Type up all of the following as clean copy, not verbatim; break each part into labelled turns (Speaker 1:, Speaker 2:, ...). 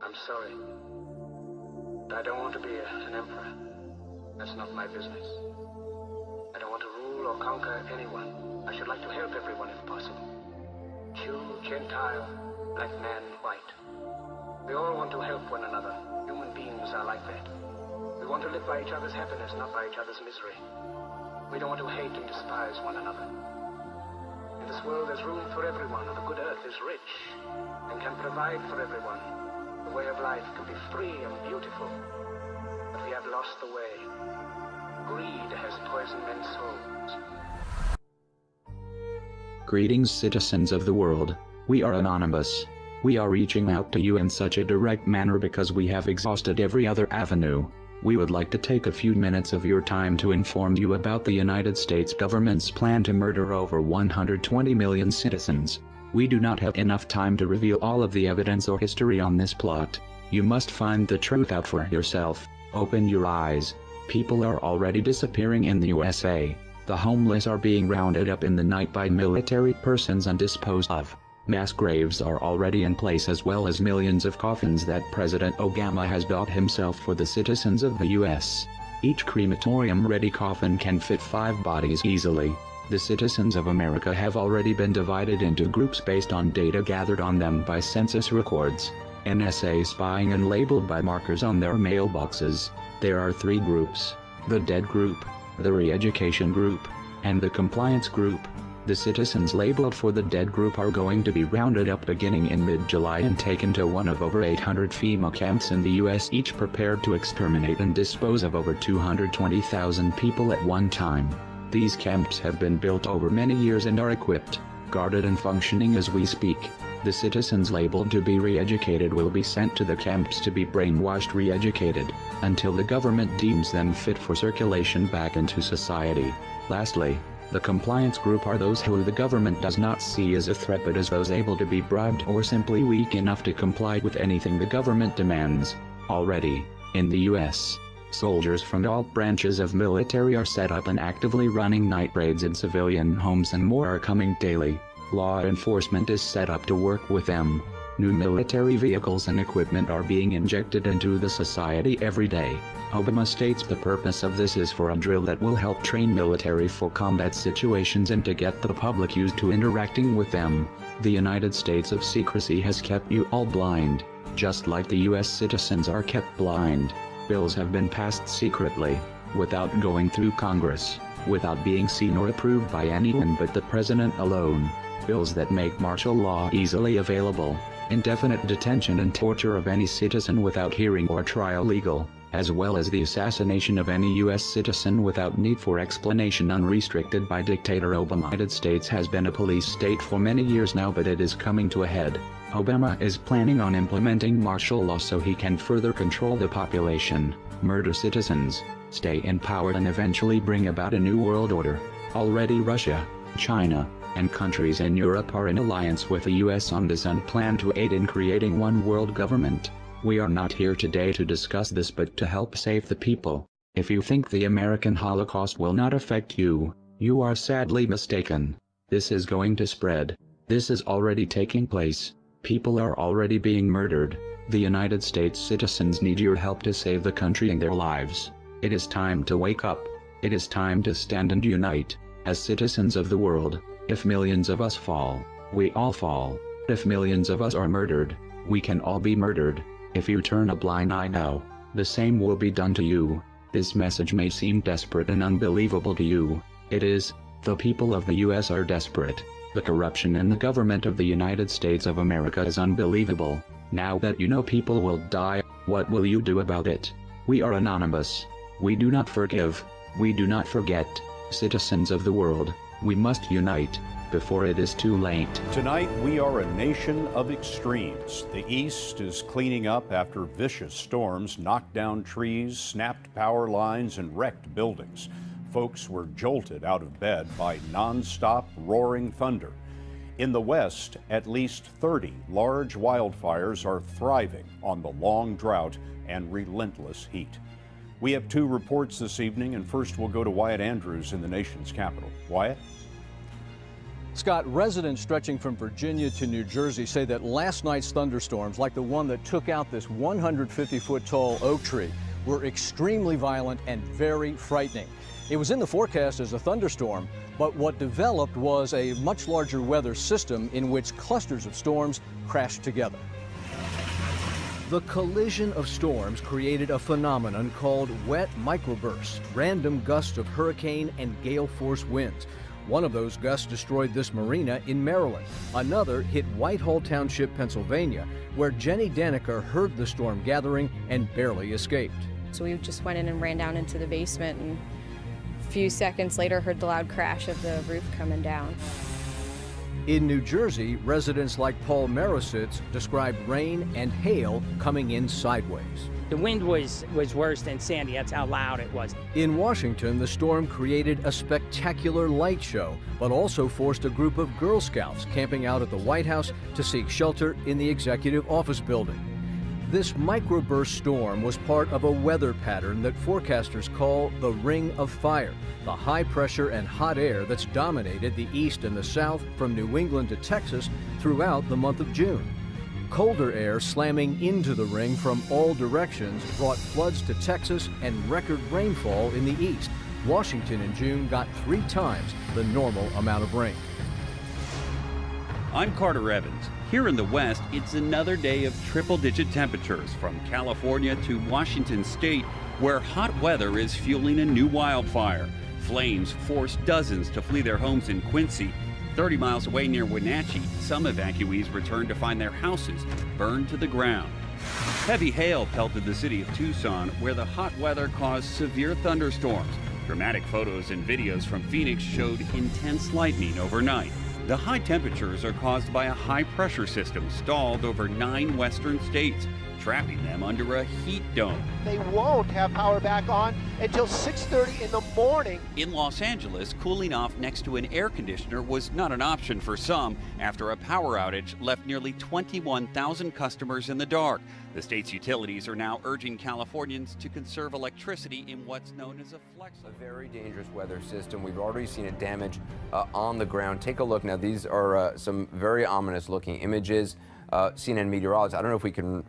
Speaker 1: I'm sorry. I don't want to be an emperor. That's not my business. I don't want to rule or conquer anyone. I should like to help everyone if possible. Jew, Gentile, black man, white. We all want to help one another. Human beings are like that. We want to live by each other's happiness, not by each other's misery. We don't want to hate and despise one another. In this world there's room for everyone, and the good earth is rich and can provide for everyone. The way of life can be free and beautiful, but we have lost the way. Greed has poisoned men's souls.
Speaker 2: Greetings, citizens of the world. We are anonymous. We are reaching out to you in such a direct manner because we have exhausted every other avenue. We would like to take a few minutes of your time to inform you about the United States government's plan to murder over 120 million citizens. We do not have enough time to reveal all of the evidence or history on this plot. You must find the truth out for yourself. Open your eyes. People are already disappearing in the USA. The homeless are being rounded up in the night by military persons and disposed of. Mass graves are already in place, as well as millions of coffins that President Obama has bought himself for the citizens of the US. Each crematorium-ready coffin can fit 5 bodies easily. The citizens of America have already been divided into groups based on data gathered on them by census records, NSA spying, and labeled by markers on their mailboxes. There are 3 groups: the dead group, the re-education group, and the compliance group. The citizens labeled for the dead group are going to be rounded up beginning in mid-July and taken to one of over 800 FEMA camps in the US, each prepared to exterminate and dispose of over 220,000 people at one time. These camps have been built over many years and are equipped, guarded, and functioning as we speak. The citizens labeled to be re-educated will be sent to the camps to be brainwashed, re-educated, until the government deems them fit for circulation back into society. Lastly, the compliance group are those who the government does not see as a threat, but as those able to be bribed or simply weak enough to comply with anything the government demands. Already, in the US, soldiers from all branches of military are set up and actively running night raids in civilian homes, and more are coming daily. Law enforcement is set up to work with them. New military vehicles and equipment are being injected into the society every day. Obama states the purpose of this is for a drill that will help train military for combat situations and to get the public used to interacting with them. The United States of secrecy has kept you all blind, just like the US citizens are kept blind. Bills have been passed secretly, without going through Congress, without being seen or approved by anyone but the president alone. Bills that make martial law easily available, indefinite detention and torture of any citizen without hearing or trial legal, as well as the assassination of any US citizen without need for explanation, unrestricted by dictator Obama. The United States has been a police state for many years now, but it is coming to a head. Obama is planning on implementing martial law so he can further control the population, murder citizens, stay in power, and eventually bring about a new world order. Already Russia, China, and countries in Europe are in alliance with the US on this and plan to aid in creating one world government. We are not here today to discuss this, but to help save the people. If you think the American Holocaust will not affect you, you are sadly mistaken. This is going to spread. This is already taking place. People are already being murdered. The United States citizens need your help to save the country and their lives. It is time to wake up. It is time to stand and unite. As citizens of the world, if millions of us fall, we all fall. If millions of us are murdered, we can all be murdered. If you turn a blind eye now, the same will be done to you. This message may seem desperate and unbelievable to you. It is. The people of the US are desperate. The corruption in the government of the United States of America is unbelievable. Now that you know people will die, what will you do about it? We are anonymous. We do not forgive. We do not forget. Citizens of the world, we must unite, before it is too late.
Speaker 3: Tonight, we are a nation of extremes. The East is cleaning up after vicious storms knocked down trees, snapped power lines, and wrecked buildings. Folks were jolted out of bed by non-stop roaring thunder. In the West, at least 30 large wildfires are thriving on the long drought and relentless heat. We have two reports this evening, and first we'll go to Wyatt Andrews in the nation's capital. Wyatt?
Speaker 4: Scott, residents stretching from Virginia to New Jersey say that last night's thunderstorms, like the one that took out this 150-foot tall oak tree, were extremely violent and very frightening. It was in the forecast as a thunderstorm, but what developed was a much larger weather system in which clusters of storms crashed together. The collision of storms created a phenomenon called wet microbursts, random gusts of hurricane and gale force winds. One of those gusts destroyed this marina in Maryland. Another hit Whitehall Township, Pennsylvania, where Jenny Daneker heard the storm gathering and barely escaped.
Speaker 5: So we just went in and ran down into the basement, and a few seconds later heard the loud crash of the roof coming down.
Speaker 4: In New Jersey, residents like Paul Marositz described rain and hail coming in sideways.
Speaker 6: The wind was worse than Sandy. That's how loud it was.
Speaker 4: In Washington, the storm created a spectacular light show, but also forced a group of Girl Scouts camping out at the White House to seek shelter in the executive office building. This microburst storm was part of a weather pattern that forecasters call the Ring of Fire, the high pressure and hot air that's dominated the east and the south from New England to Texas throughout the month of June. Colder air slamming into the ring from all directions brought floods to Texas and record rainfall in the east. Washington in June got 3 times the normal amount of rain.
Speaker 7: I'm Carter Evans. Here in the West, it's another day of triple-digit temperatures from California to Washington state, where hot weather is fueling a new wildfire. Flames forced dozens to flee their homes in Quincy. 30 miles away near Wenatchee, some evacuees returned to find their houses burned to the ground. Heavy hail pelted the city of Tucson, where the hot weather caused severe thunderstorms. Dramatic photos and videos from Phoenix showed intense lightning overnight. The high temperatures are caused by a high-pressure system stalled over 9 western states, trapping them under a heat dome.
Speaker 8: They won't have power back on until 6:30 in the morning.
Speaker 7: In Los Angeles, cooling off next to an air conditioner was not an option for some after a power outage left nearly 21,000 customers in the dark. The state's utilities are now urging Californians to conserve electricity in what's known as a flexible.
Speaker 9: A very dangerous weather system. We've already seen it damage on the ground. Take a look now. These are some very ominous looking images. CNN meteorologists, I don't know if we can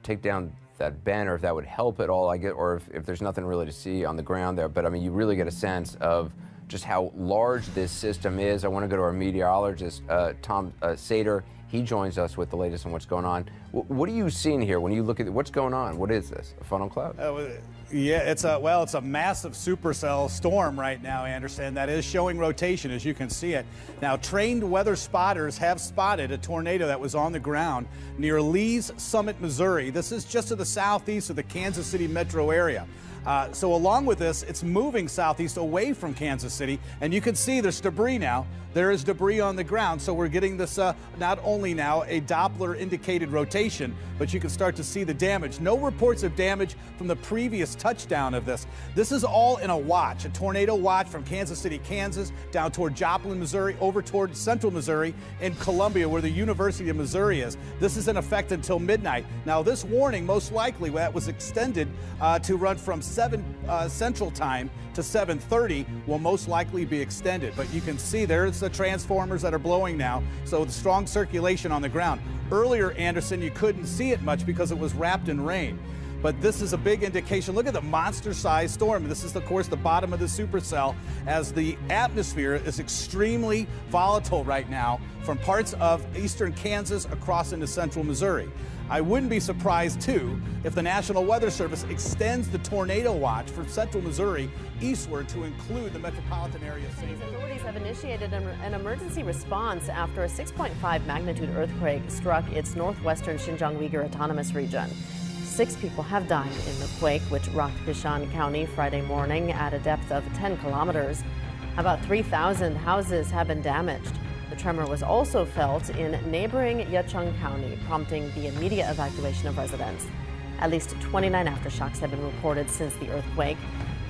Speaker 9: take down that banner, if that would help at all, or if there's nothing really to see on the ground there. But I mean, you really get a sense of just how large this system is. I want to go to our meteorologist, Tom Sater. He joins us with the latest on what's going on. What are you seeing here when you look at what's going on? What is this? A funnel cloud?
Speaker 10: Yeah, it's a massive supercell storm right now, Anderson, that is showing rotation, as you can see it. Now, trained weather spotters have spotted a tornado that was on the ground near Lee's Summit, Missouri. This is just to the southeast of the Kansas City metro area. So along with this, it's moving southeast away from Kansas City, and you can see there's debris now. There is debris on the ground, so we're getting this not only now a Doppler indicated rotation, but you can start to see the damage. No reports of damage from the previous touchdown of this. This is all in a watch, a tornado watch from Kansas City, Kansas, down toward Joplin, Missouri, over toward central Missouri, and Columbia, where the University of Missouri is. This is in effect until midnight. Now, this warning, most likely, that was extended to run from 7 Central Time to 7:30, will most likely be extended. But you can see there's the transformers that are blowing now, so the strong circulation on the ground. Earlier, Anderson, you couldn't see it much because it was wrapped in rain. But this is a big indication. Look at the monster-sized storm. This is, of course, the bottom of the supercell, as the atmosphere is extremely volatile right now from parts of eastern Kansas across into central Missouri. I wouldn't be surprised, too, if the National Weather Service extends the tornado watch for central Missouri eastward to include the metropolitan area.
Speaker 11: Authorities have initiated an emergency response after a 6.5 magnitude earthquake struck its northwestern Xinjiang Uyghur Autonomous Region. 6 people have died in the quake, which rocked Bishan County Friday morning at a depth of 10 kilometers. About 3,000 houses have been damaged. The tremor was also felt in neighboring Yecheng County, prompting the immediate evacuation of residents. At least 29 aftershocks have been reported since the earthquake.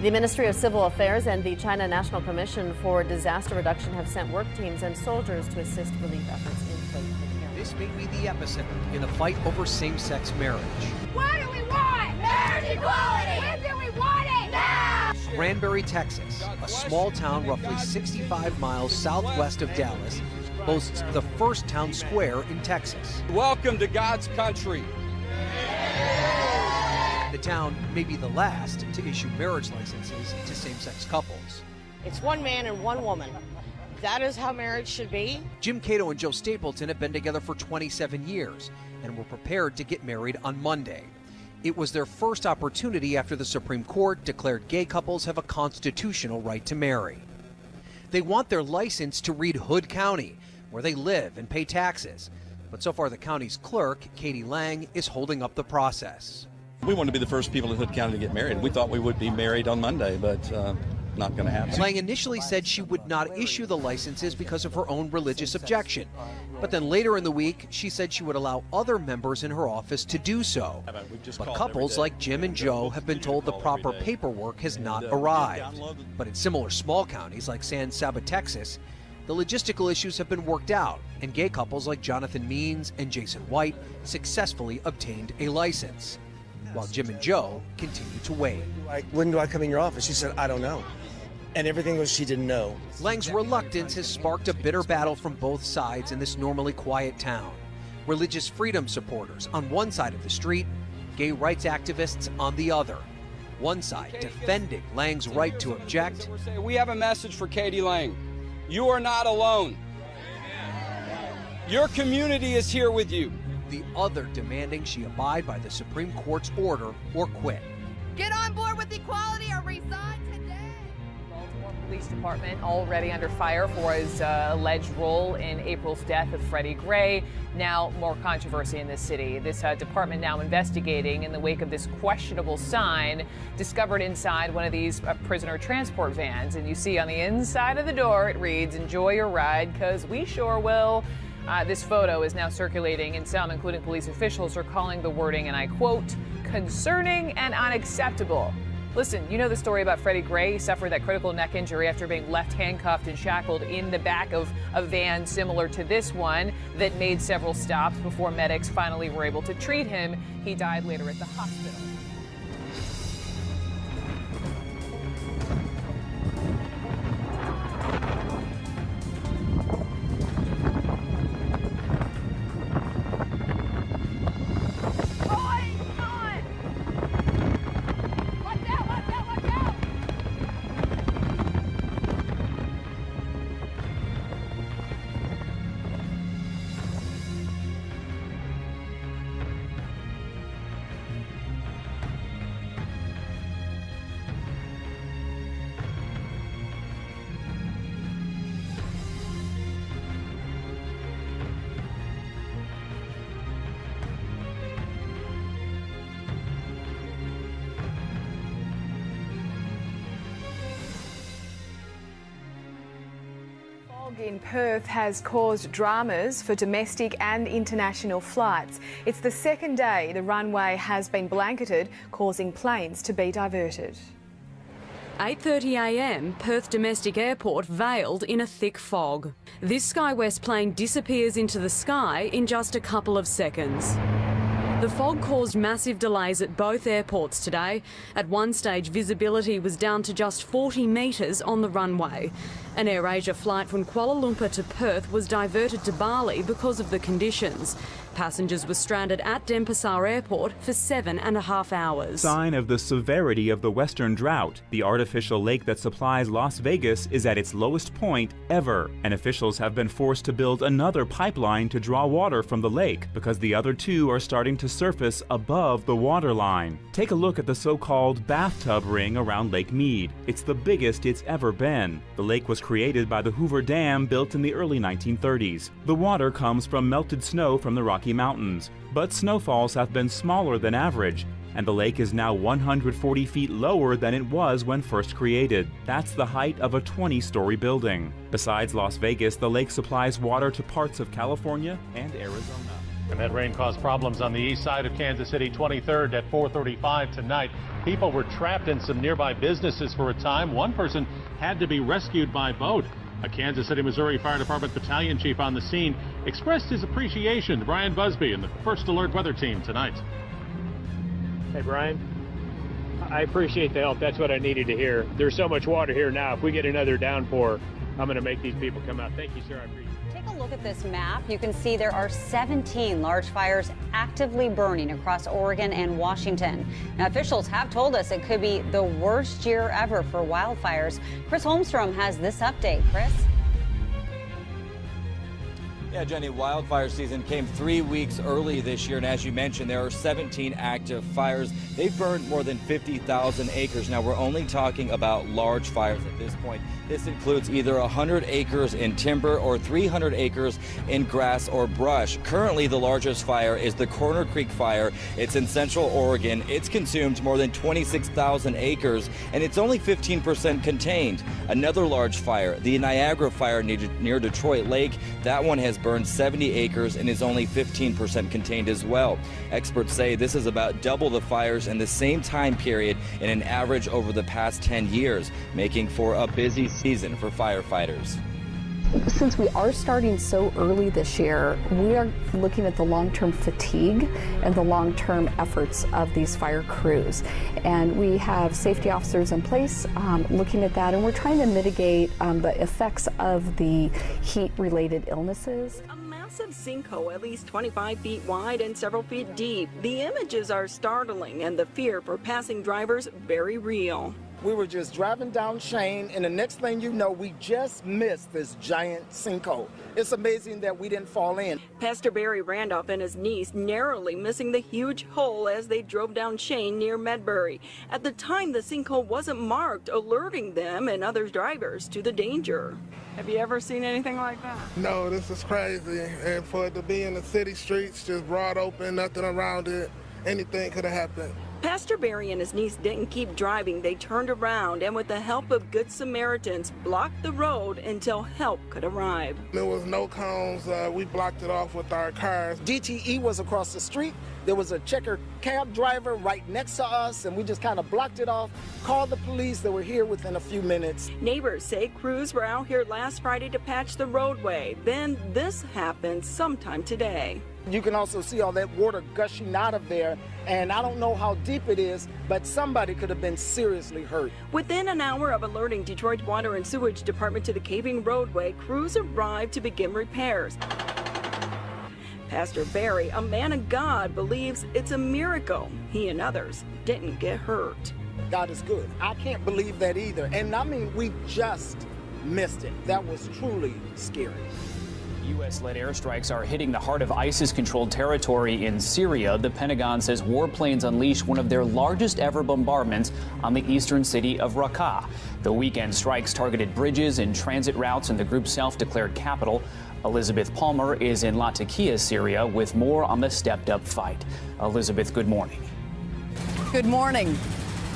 Speaker 11: The Ministry of Civil Affairs and the China National Commission for Disaster Reduction have sent work teams and soldiers to assist relief efforts in quake.
Speaker 12: This may be the epicenter in the fight over same-sex marriage.
Speaker 13: What do we want? Marriage equality!
Speaker 12: Granbury, Texas, a small town roughly 65 miles southwest of Dallas, boasts the first town square in Texas.
Speaker 13: Welcome to God's country.
Speaker 12: The town may be the last to issue marriage licenses to same-sex couples.
Speaker 14: It's one man and one woman. That is how marriage should be.
Speaker 12: Jim Cato and Joe Stapleton have been together for 27 years and were prepared to get married on Monday. It was their first opportunity after the Supreme Court declared gay couples have a constitutional right to marry. They want their license to read Hood County, where they live and pay taxes. But so far the county's clerk, Katie Lang, is holding up the process.
Speaker 15: We wanted to be the first people in Hood County to get married. We thought we would be married on Monday, but not going to happen.
Speaker 12: Lang initially said she would not issue the licenses because of her own religious objection. But then later in the week, she said she would allow other members in her office to do so. But couples like Jim and Joe have been told the proper paperwork has not arrived. But in similar small counties like San Saba, Texas, the logistical issues have been worked out, and gay couples like Jonathan Means and Jason White successfully obtained a license, while Jim and Joe continue to wait.
Speaker 16: When do I come in your office? She said, I don't know. And everything was she didn't know.
Speaker 12: Lang's reluctance has sparked a bitter battle from both sides in this normally quiet town. Religious freedom supporters on one side of the street, gay rights activists on the other. One side defending Lang's right to object.
Speaker 13: We have a message for Katie Lang. You are not alone. Your community is here with you.
Speaker 12: The other demanding she abide by the Supreme Court's order or quit.
Speaker 17: Get on board with equality or resign today.
Speaker 18: Baltimore Police Department already under fire for his alleged role in April's death of Freddie Gray. Now more controversy in this city. This department now investigating in the wake of this questionable sign discovered inside one of these prisoner transport vans. And you see on the inside of the door it reads, "Enjoy your ride, 'cause we sure will." This photo is now circulating, and some, including police officials, are calling the wording, and I quote, "concerning and unacceptable." Listen, you know the story about Freddie Gray. He suffered that critical neck injury after being left handcuffed and shackled in the back of a van similar to this one that made several stops before medics finally were able to treat him. He died later at the hospital.
Speaker 19: In Perth has caused dramas for domestic and international flights. It's the second day the runway has been blanketed, causing planes to be diverted.
Speaker 20: 8:30 a.m, Perth Domestic Airport veiled in a thick fog. This SkyWest plane disappears into the sky in just a couple of seconds. The fog caused massive delays at both airports today. At one stage, visibility was down to just 40 metres on the runway. An AirAsia flight from Kuala Lumpur to Perth was diverted to Bali because of the conditions. Passengers were stranded at Denpasar Airport for 7.5 hours.
Speaker 21: Sign of the severity of the western drought. The artificial lake that supplies Las Vegas is at its lowest point ever, and officials have been forced to build another pipeline to draw water from the lake because the other two are starting to surface above the water line. Take a look at the so-called bathtub ring around Lake Mead. It's the biggest it's ever been. The lake was created by the Hoover Dam, built in the early 1930s. The water comes from melted snow from the Rocky Mountains, but snowfalls have been smaller than average, and the lake is now 140 feet lower than it was when first created. That's the height of a 20-story building. Besides Las Vegas, the lake supplies water to parts of California and Arizona.
Speaker 22: And that rain caused problems on the east side of Kansas City. 23rd at 4:35 tonight. People were trapped in some nearby businesses for a time. One person had to be rescued by boat. A Kansas City, Missouri Fire Department battalion chief on the scene expressed his appreciation to Brian Busby and the First Alert Weather Team tonight.
Speaker 23: Hey, Brian.
Speaker 22: I appreciate the help. That's what I needed to hear. There's so much water here now. If we get another downpour, I'm going to make these people come out. Thank you, sir. I appreciate it.
Speaker 1: Take a look at this map. You can see there are 17 large fires actively burning across Oregon and Washington. Now, officials have told us it could be the worst year ever for wildfires. Chris Holmstrom has this update. Chris?
Speaker 2: Yeah, Jenny, wildfire season came 3 weeks early this year, and as you mentioned, there are 17 active fires. They've burned more than 50,000 acres. Now, we're only talking about large fires at this point. This includes either 100 acres in timber or 300 acres in grass or brush. Currently, the largest fire is the Corner Creek Fire. It's in central Oregon. It's consumed more than 26,000 acres, and it's only 15% contained. Another large fire, the Niagara Fire near Detroit Lake, that one has burned 70 acres and is only 15% contained as well. Experts say this is about double the fires in the same time period in an average over the past 10 years, making for a busy season for firefighters.
Speaker 23: Since we are starting so early this year, we are looking at the long-term fatigue and the long-term efforts of these fire crews. And we have safety officers in place looking at that, and we're trying to mitigate the effects of the heat-related illnesses.
Speaker 24: A massive sinkhole at least 25 feet wide and several feet deep. The images are startling and the fear for passing drivers very real.
Speaker 25: We were just driving down Shane, and the next thing you know, we just missed this giant sinkhole. It's amazing that we didn't fall in.
Speaker 24: Pastor Barry Randolph and his niece narrowly missing the huge hole as they drove down Shane near Medbury. At the time, the sinkhole wasn't marked, alerting them and other drivers to the danger. Have you ever seen anything like that?
Speaker 26: No, this is crazy. And for it to be in the city streets, just broad open, nothing around it, anything could have happened.
Speaker 24: Pastor Barry and his niece didn't keep driving. They turned around and with the help of Good Samaritans, blocked the road until help could arrive.
Speaker 26: There was no cones. We blocked it off with our cars.
Speaker 25: DTE was across the street. There was a checker cab driver right next to us, and we just kind of blocked it off, called the police. They were here within a few minutes.
Speaker 24: Neighbors say crews were out here last Friday to patch the roadway. Then this happened sometime today.
Speaker 25: You can also see all that water gushing out of there, and I don't know how deep it is, but somebody could have been seriously hurt.
Speaker 24: Within an hour of alerting Detroit's Water and Sewage Department to the caving roadway, crews arrived to begin repairs. Pastor Barry, a man of God, believes it's a miracle he and others didn't get hurt.
Speaker 25: God is good. I can't believe that either. And I mean, we just missed it. That was truly scary.
Speaker 27: U.S.-led airstrikes are hitting the heart of ISIS-controlled territory in Syria. The Pentagon says warplanes unleashed one of their largest ever bombardments on the eastern city of Raqqa. The weekend strikes targeted bridges and transit routes in the group's self-declared capital. Elizabeth Palmer is in Latakia, Syria, with more on the stepped-up fight. Elizabeth, good morning.
Speaker 28: Good morning.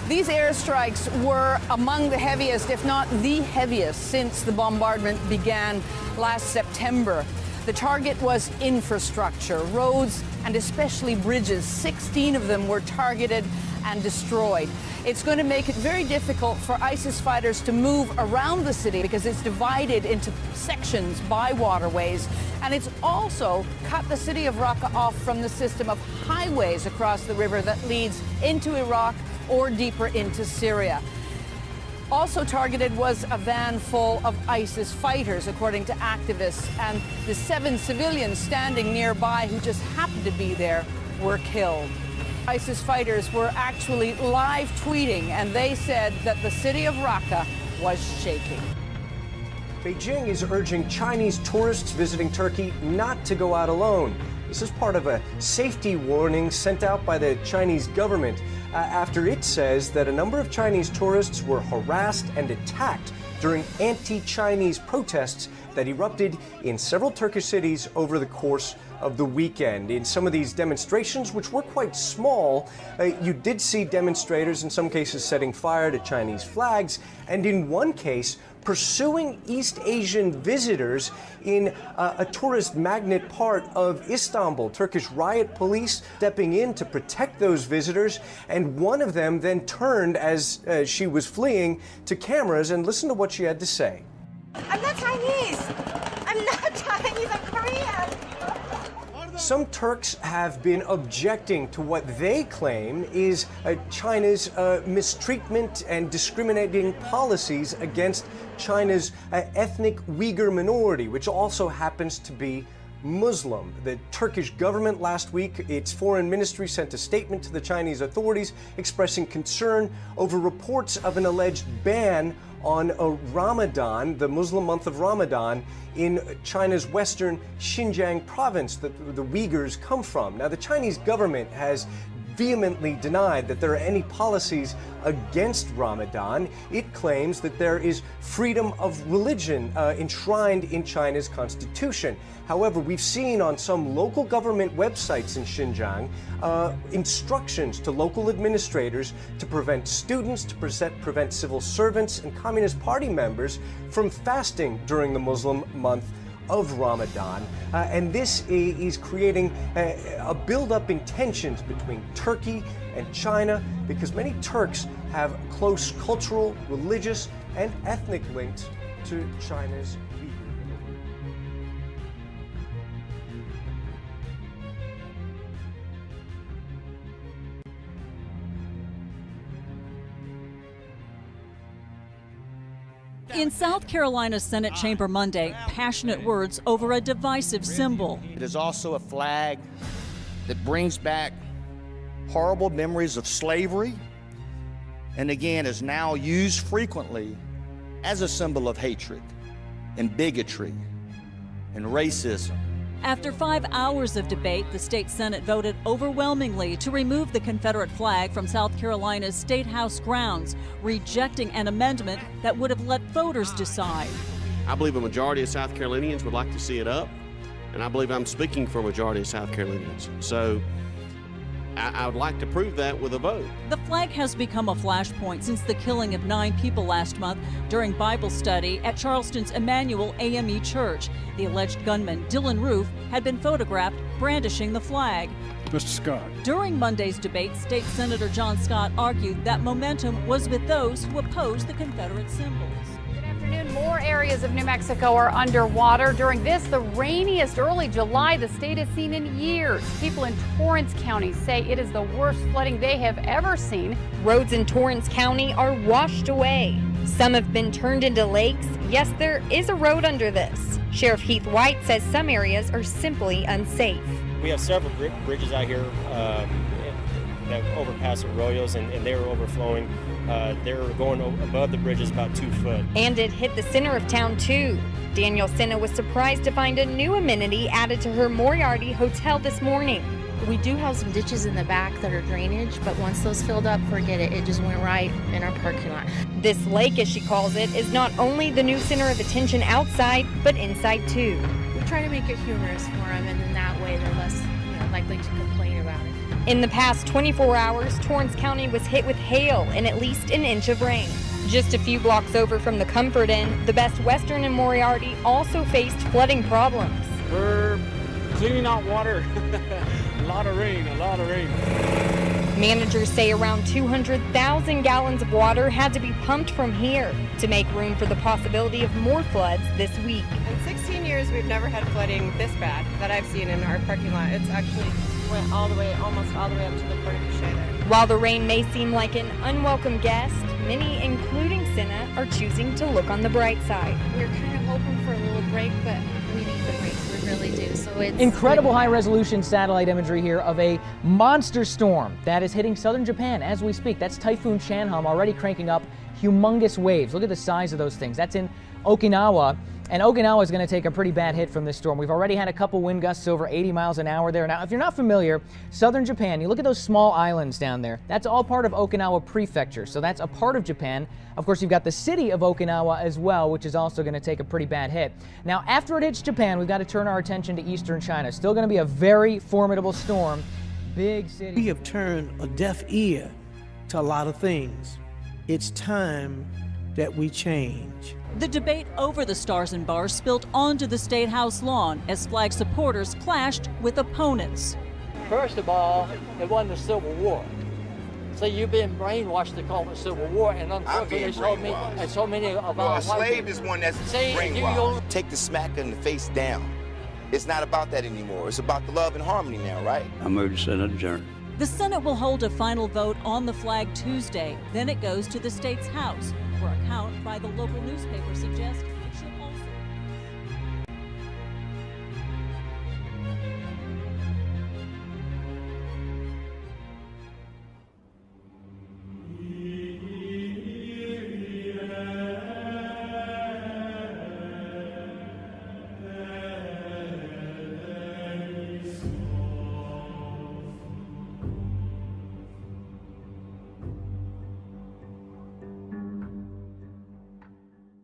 Speaker 28: These airstrikes were among the heaviest, if not the heaviest, since the bombardment began last September. The target was infrastructure, roads, and especially bridges. 16 of them were targeted and destroyed. It's going to make it very difficult for ISIS fighters to move around the city because it's divided into sections by waterways. And it's also cut the city of Raqqa off from the system of highways across the river that leads into Iraq or deeper into Syria. Also targeted was a van full of ISIS fighters, according to activists, and the 7 civilians standing nearby who just happened to be there were killed. ISIS fighters were actually live tweeting, and they said that the city of Raqqa was shaking.
Speaker 29: Beijing is urging Chinese tourists visiting Turkey not to go out alone. This is part of a safety warning sent out by the Chinese government after it says that a number of Chinese tourists were harassed and attacked during anti-Chinese protests that erupted in several Turkish cities over the course of the weekend. In some of these demonstrations, which were quite small, you did see demonstrators in some cases setting fire to Chinese flags, and in one case, pursuing East Asian visitors in a tourist magnet part of Istanbul. Turkish riot police stepping in to protect those visitors, and one of them then turned as she was fleeing to cameras, and listen to what she had to say.
Speaker 30: I'm not Chinese. I'm not Chinese, I'm Korean.
Speaker 29: Some Turks have been objecting to what they claim is China's mistreatment and discriminating policies against China's ethnic Uyghur minority, which also happens to be Muslim. The Turkish government last week, its foreign ministry sent a statement to the Chinese authorities expressing concern over reports of an alleged ban on Ramadan, the Muslim month of Ramadan, in China's western Xinjiang province that the Uyghurs come from. Now, the Chinese government has vehemently denied that there are any policies against Ramadan. It claims that there is freedom of religion enshrined in China's constitution. However, we've seen on some local government websites in Xinjiang instructions to local administrators to prevent students, to prevent civil servants and Communist Party members from fasting during the Muslim month of Ramadan. And this is creating a build-up in tensions between Turkey and China, because many Turks have close cultural, religious, and ethnic links to China's Uyghur.
Speaker 3: In South Carolina's Senate chamber Monday, passionate words over a divisive symbol.
Speaker 4: It is also a flag that brings back horrible memories of slavery, and again is now used frequently as a symbol of hatred and bigotry and racism.
Speaker 3: After 5 hours of debate, the state Senate voted overwhelmingly to remove the Confederate flag from South Carolina's State House grounds, rejecting an amendment that would have let voters decide.
Speaker 5: I believe a majority of South Carolinians would like to see it up, and I believe I'm speaking for a majority of South Carolinians. So I would like to prove that with a vote.
Speaker 3: The flag has become a flashpoint since the killing of 9 people last month during Bible study at Charleston's Emmanuel AME Church. The alleged gunman, Dylan Roof, had been photographed brandishing the flag.
Speaker 6: Mr. Scott.
Speaker 3: During Monday's debate, State Senator John Scott argued that momentum was with those who opposed the Confederate symbols.
Speaker 7: More areas of New Mexico are underwater. During this, the rainiest early July the state has seen in years. People in Torrance County say it is the worst flooding they have ever seen.
Speaker 8: Roads in Torrance County are washed away. Some have been turned into lakes. Yes, there is a road under this. Sheriff Heath White says some areas are simply unsafe.
Speaker 9: We have several bridges out here that overpass arroyos, and they were overflowing. They were going above the bridges about 2 foot.
Speaker 8: And it hit the center of town too. Daniel Senna was surprised to find a new amenity added to her Moriarty hotel this morning.
Speaker 10: We do have some ditches in the back that are drainage, but once those filled up, forget it. It just went right in our parking lot.
Speaker 8: This lake, as she calls it, is not only the new center of attention outside, but inside too.
Speaker 10: We try to make it humorous for them, and in that way they're less likely to complain about it.
Speaker 8: In the past 24 hours, Torrance County was hit with hail and at least an inch of rain. Just a few blocks over from the Comfort Inn, the Best Western and Moriarty also faced flooding problems.
Speaker 9: We're cleaning out water. A lot of rain.
Speaker 8: Managers say around 200,000 gallons of water had to be pumped from here to make room for the possibility of more floods this week.
Speaker 14: In 16 years, we've never had flooding this bad that I've seen in our parking lot. It's actually went almost all the way up to the porta cachet there.
Speaker 8: While the rain may seem like an unwelcome guest, many, including Senna, are choosing to look on the bright side.
Speaker 10: We're kind of hoping for a little break, but we need the break. We really do. So it's
Speaker 11: incredible high-resolution satellite imagery here of a monster storm that is hitting southern Japan as we speak. That's Typhoon Chanham, already cranking up humongous waves. Look at the size of those things. That's in Okinawa. And Okinawa is going to take a pretty bad hit from this storm. We've already had a couple wind gusts over 80 miles an hour there. Now, if you're not familiar, southern Japan, you look at those small islands down there, that's all part of Okinawa Prefecture. So that's a part of Japan. Of course, you've got the city of Okinawa as well, which is also going to take a pretty bad hit. Now, after it hits Japan, we've got to turn our attention to eastern China. Still going to be a very formidable storm. Big city.
Speaker 30: We have turned a deaf ear to a lot of things. It's time that we change.
Speaker 3: The debate over the Stars and Bars spilled onto the State House lawn as flag supporters clashed with opponents.
Speaker 31: First of all, it wasn't a civil war. So you've been brainwashed to call it a civil war, and unfortunately so many of our
Speaker 32: a slave is one that's brainwashed. Take the smack in the face down.
Speaker 6: It's not about that anymore. It's about the love and harmony now, right?
Speaker 12: I move to Senate adjourn.
Speaker 3: The Senate will hold a final vote on the flag Tuesday. Then it goes to the state's House, where a count by the local newspaper suggests it should also